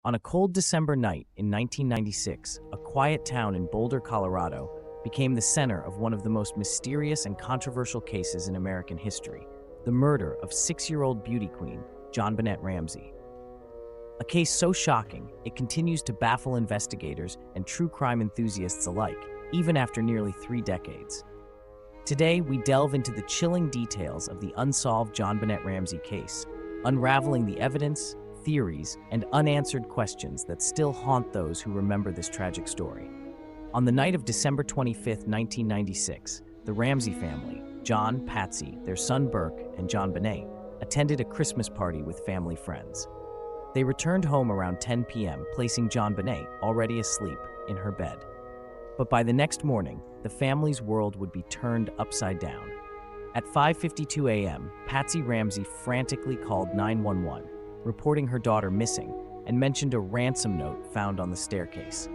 On a cold December night in 1996, a quiet town in Boulder, Colorado, became the center of one of the most mysterious and controversial cases in American history, the murder of 6-year-old beauty queen JonBenét Ramsey. A case so shocking, it continues to baffle investigators and true crime enthusiasts alike, even after nearly 3 decades. Today, we delve into the chilling details of the unsolved JonBenét Ramsey case, unraveling the evidence, theories, and unanswered questions that still haunt those who remember this tragic story. On the night of December 25, 1996, the Ramsey family, John, Patsy, their son Burke, and JonBenét, attended a Christmas party with family friends. They returned home around 10 p.m., placing JonBenét, already asleep, in her bed. But by the next morning, the family's world would be turned upside down. At 5:52 a.m., Patsy Ramsey frantically called 911, reporting her daughter missing, and mentioned a ransom note found on the staircase.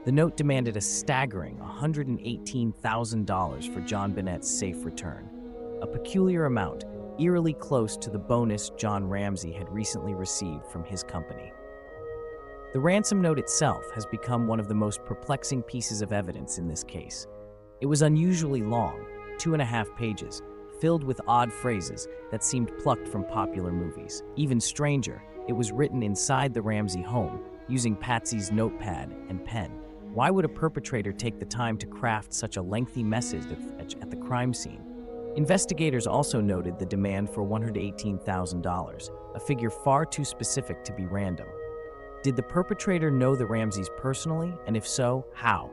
The note demanded a staggering $118,000 for JonBenét's safe return, a peculiar amount eerily close to the bonus John Ramsey had recently received from his company. The ransom note itself has become one of the most perplexing pieces of evidence in this case. It was unusually long, 2.5 pages, filled with odd phrases that seemed plucked from popular movies. Even stranger, it was written inside the Ramsey home, using Patsy's notepad and pen. Why would a perpetrator take the time to craft such a lengthy message at the crime scene? Investigators also noted the demand for $118,000, a figure far too specific to be random. Did the perpetrator know the Ramseys personally, and if so, how?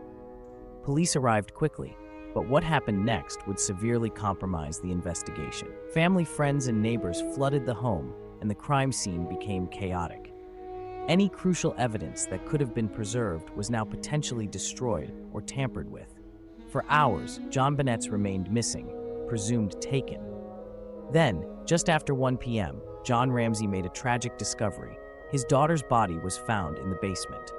Police arrived quickly, but what happened next would severely compromise the investigation. Family, friends, and neighbors flooded the home, and the crime scene became chaotic. Any crucial evidence that could have been preserved was now potentially destroyed or tampered with. For hours, JonBenét's remained missing, presumed taken. Then, just after 1 p.m., John Ramsey made a tragic discovery. His daughter's body was found in the basement.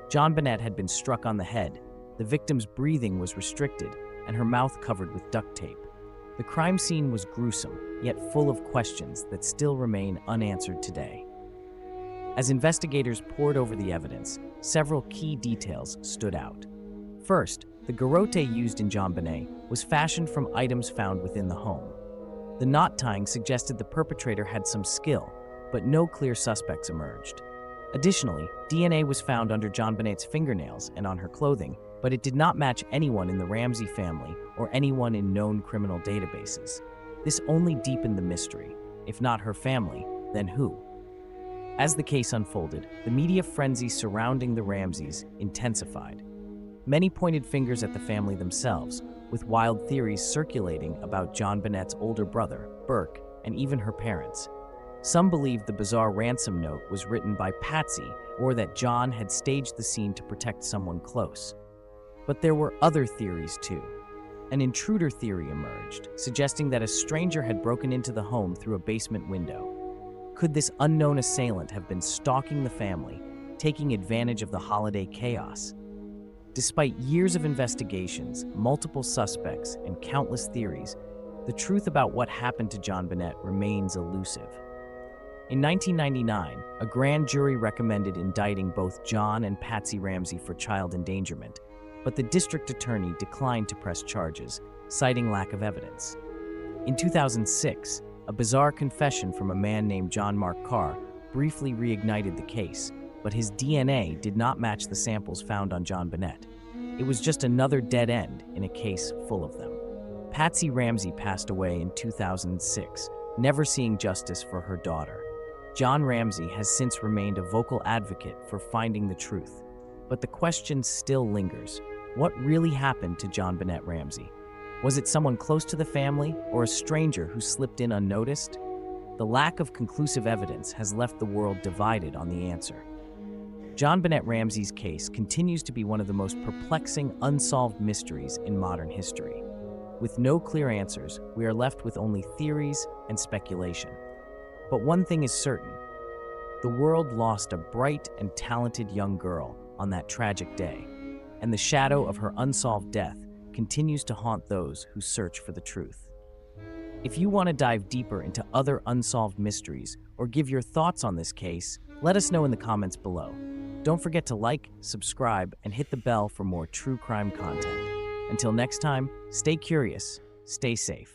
JonBenét had been struck on the head, the victim's breathing was restricted, and her mouth covered with duct tape. The crime scene was gruesome, yet full of questions that still remain unanswered today. As investigators pored over the evidence, several key details stood out. First, the garrote used in JonBenét was fashioned from items found within the home. The knot tying suggested the perpetrator had some skill, but no clear suspects emerged. Additionally, DNA was found under JonBenét's fingernails and on her clothing, but it did not match anyone in the Ramsey family or anyone in known criminal databases. This only deepened the mystery. If not her family, then who? As the case unfolded, the media frenzy surrounding the Ramseys intensified. Many pointed fingers at the family themselves, with wild theories circulating about JonBenét's older brother, Burke, and even her parents. Some believed the bizarre ransom note was written by Patsy or that John had staged the scene to protect someone close. But there were other theories too. An intruder theory emerged, suggesting that a stranger had broken into the home through a basement window. Could this unknown assailant have been stalking the family, taking advantage of the holiday chaos? Despite years of investigations, multiple suspects, and countless theories, the truth about what happened to JonBenét remains elusive. In 1999, a grand jury recommended indicting both John and Patsy Ramsey for child endangerment, but the district attorney declined to press charges, citing lack of evidence. In 2006, a bizarre confession from a man named John Mark Carr briefly reignited the case, but his DNA did not match the samples found on JonBenét. It was just another dead end in a case full of them. Patsy Ramsey passed away in 2006, never seeing justice for her daughter. John Ramsey has since remained a vocal advocate for finding the truth, but the question still lingers. What really happened to JonBenét Ramsey? Was it someone close to the family or a stranger who slipped in unnoticed? The lack of conclusive evidence has left the world divided on the answer. JonBenét Ramsey's case continues to be one of the most perplexing, unsolved mysteries in modern history. With no clear answers, we are left with only theories and speculation. But one thing is certain: the world lost a bright and talented young girl on that tragic day, and the shadow of her unsolved death continues to haunt those who search for the truth. If you want to dive deeper into other unsolved mysteries or give your thoughts on this case, let us know in the comments below. Don't forget to like, subscribe, and hit the bell for more true crime content. Until next time, stay curious, stay safe.